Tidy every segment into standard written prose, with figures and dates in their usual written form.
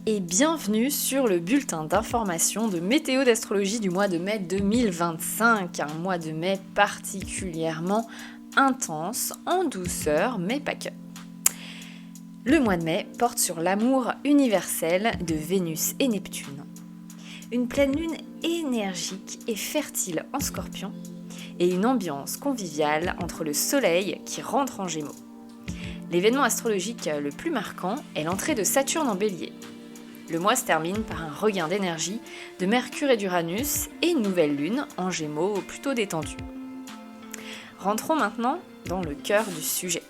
et bienvenue sur le bulletin d'information de météo d'astrologie du mois de mai 2025, un mois de mai particulièrement intense, en douceur, mais pas que. Le mois de mai porte sur l'amour universel de Vénus et Neptune. Une pleine lune énergique et fertile en Scorpion et une ambiance conviviale entre le Soleil qui rentre en Gémeaux. L'événement astrologique le plus marquant est l'entrée de Saturne en Bélier. Le mois se termine par un regain d'énergie de Mercure et d'Uranus et une nouvelle lune en Gémeaux plutôt détendue. Rentrons maintenant dans le cœur du sujet.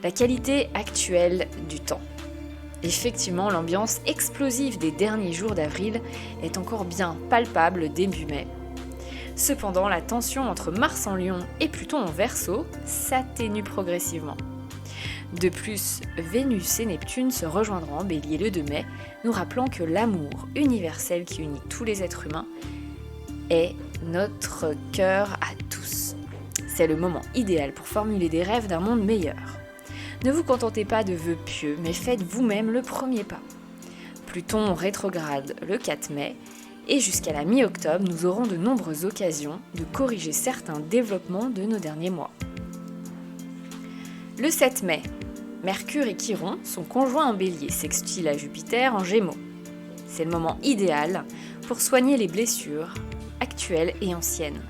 La qualité actuelle du temps. Effectivement, l'ambiance explosive des derniers jours d'avril est encore bien palpable début mai. Cependant, la tension entre Mars en Lion et Pluton en Verseau s'atténue progressivement. De plus, Vénus et Neptune se rejoindront en Bélier le 2 mai, nous rappelant que l'amour universel qui unit tous les êtres humains est notre cœur à tous. C'est le moment idéal pour formuler des rêves d'un monde meilleur. Ne vous contentez pas de vœux pieux, mais faites vous-même le premier pas. Pluton rétrograde le 4 mai, et jusqu'à la mi-octobre, nous aurons de nombreuses occasions de corriger certains développements de nos derniers mois. Le 7 mai, Mercure et Chiron sont conjoints en Bélier, sextiles à Jupiter en Gémeaux. C'est le moment idéal pour soigner les blessures actuelles et anciennes.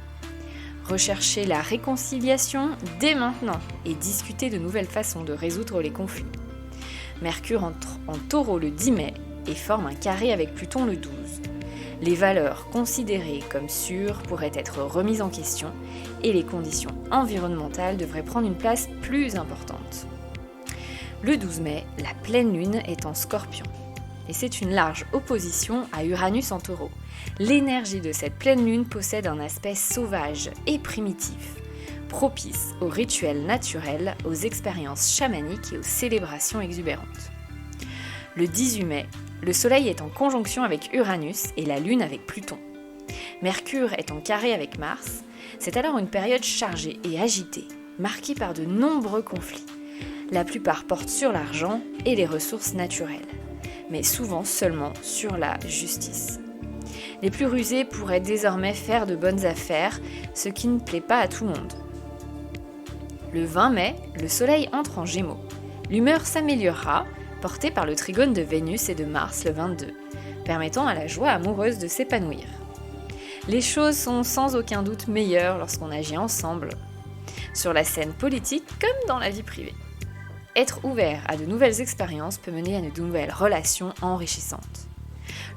Recherchez la réconciliation dès maintenant et discutez de nouvelles façons de résoudre les conflits. Mercure entre en Taureau le 10 mai et forme un carré avec Pluton le 12. Les valeurs considérées comme sûres pourraient être remises en question et les conditions environnementales devraient prendre une place plus importante. Le 12 mai, la pleine lune est en Scorpion et c'est une large opposition à Uranus en Taureau. L'énergie de cette pleine lune possède un aspect sauvage et primitif, propice aux rituels naturels, aux expériences chamaniques et aux célébrations exubérantes. Le 18 mai, le Soleil est en conjonction avec Uranus et la Lune avec Pluton. Mercure est en carré avec Mars. C'est alors une période chargée et agitée, marquée par de nombreux conflits. La plupart portent sur l'argent et les ressources naturelles, mais souvent seulement sur la justice. Les plus rusés pourraient désormais faire de bonnes affaires, ce qui ne plaît pas à tout le monde. Le 20 mai, le Soleil entre en Gémeaux. L'humeur s'améliorera, portée par le trigone de Vénus et de Mars le 22, permettant à la joie amoureuse de s'épanouir. Les choses sont sans aucun doute meilleures lorsqu'on agit ensemble, sur la scène politique comme dans la vie privée. Être ouvert à de nouvelles expériences peut mener à de nouvelles relations enrichissantes.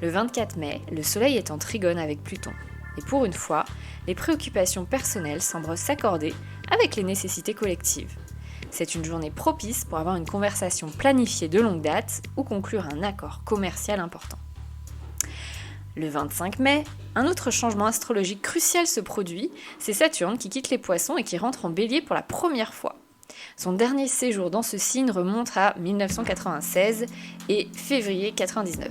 Le 24 mai, le Soleil est en trigone avec Pluton, et pour une fois, les préoccupations personnelles semblent s'accorder avec les nécessités collectives. C'est une journée propice pour avoir une conversation planifiée de longue date ou conclure un accord commercial important. Le 25 mai, un autre changement astrologique crucial se produit, c'est Saturne qui quitte les Poissons et qui rentre en Bélier pour la première fois. Son dernier séjour dans ce signe remonte à 1996 et février 1999.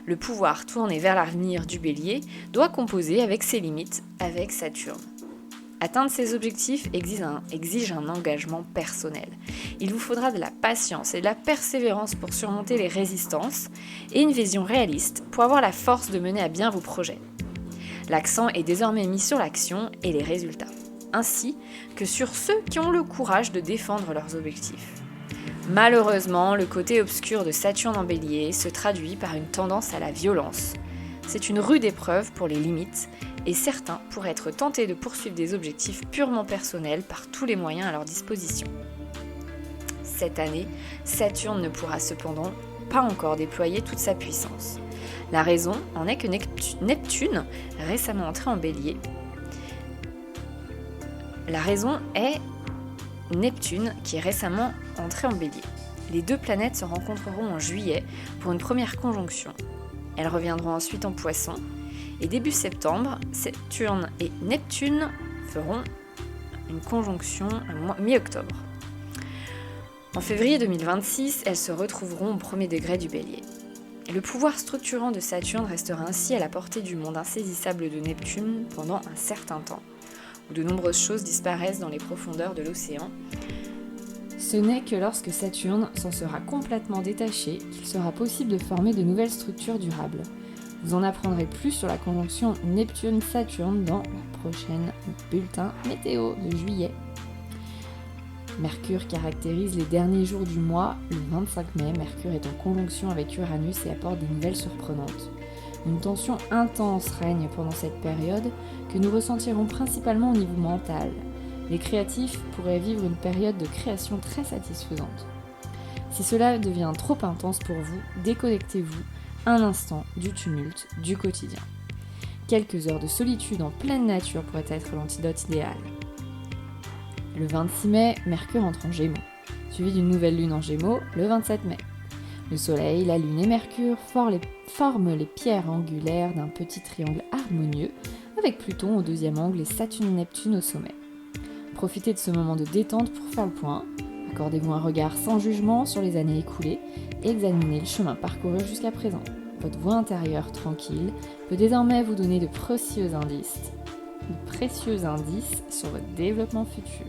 Le pouvoir tourné vers l'avenir du Bélier doit composer avec ses limites avec Saturne. Atteindre ces objectifs exige un engagement personnel. Il vous faudra de la patience et de la persévérance pour surmonter les résistances et une vision réaliste pour avoir la force de mener à bien vos projets. L'accent est désormais mis sur l'action et les résultats, ainsi que sur ceux qui ont le courage de défendre leurs objectifs. Malheureusement, le côté obscur de Saturne en Bélier se traduit par une tendance à la violence. C'est une rude épreuve pour les limites et certains pourraient être tentés de poursuivre des objectifs purement personnels par tous les moyens à leur disposition. Cette année, Saturne ne pourra cependant pas encore déployer toute sa puissance. La raison en est que Neptune, récemment entré en Bélier, Neptune qui est récemment entré en Bélier. Les deux planètes se rencontreront en juillet pour une première conjonction. Elles reviendront ensuite en Poissons et début septembre, Saturne et Neptune feront une conjonction mi-octobre. En février 2026, elles se retrouveront au premier degré du Bélier. Le pouvoir structurant de Saturne restera ainsi à la portée du monde insaisissable de Neptune pendant un certain temps, où de nombreuses choses disparaissent dans les profondeurs de l'océan, Ce n'est que lorsque Saturne s'en sera complètement détaché qu'il sera possible de former de nouvelles structures durables. Vous en apprendrez plus sur la conjonction Neptune-Saturne dans le prochain bulletin météo de juillet. Mercure caractérise les derniers jours du mois. Le 25 mai, Mercure est en conjonction avec Uranus et apporte des nouvelles surprenantes. Une tension intense règne pendant cette période que nous ressentirons principalement au niveau mental. Les créatifs pourraient vivre une période de création très satisfaisante. Si cela devient trop intense pour vous, déconnectez-vous un instant du tumulte du quotidien. Quelques heures de solitude en pleine nature pourraient être l'antidote idéal. Le 26 mai, Mercure entre en Gémeaux, suivi d'une nouvelle lune en Gémeaux le 27 mai. Le Soleil, la Lune et Mercure forment les pierres angulaires d'un petit triangle harmonieux avec Pluton au deuxième angle et Saturne et Neptune au sommet. Profitez de ce moment de détente pour faire le point. Accordez-vous un regard sans jugement sur les années écoulées et examinez le chemin parcouru jusqu'à présent. Votre voix intérieure tranquille peut désormais vous donner de précieux indices sur votre développement futur.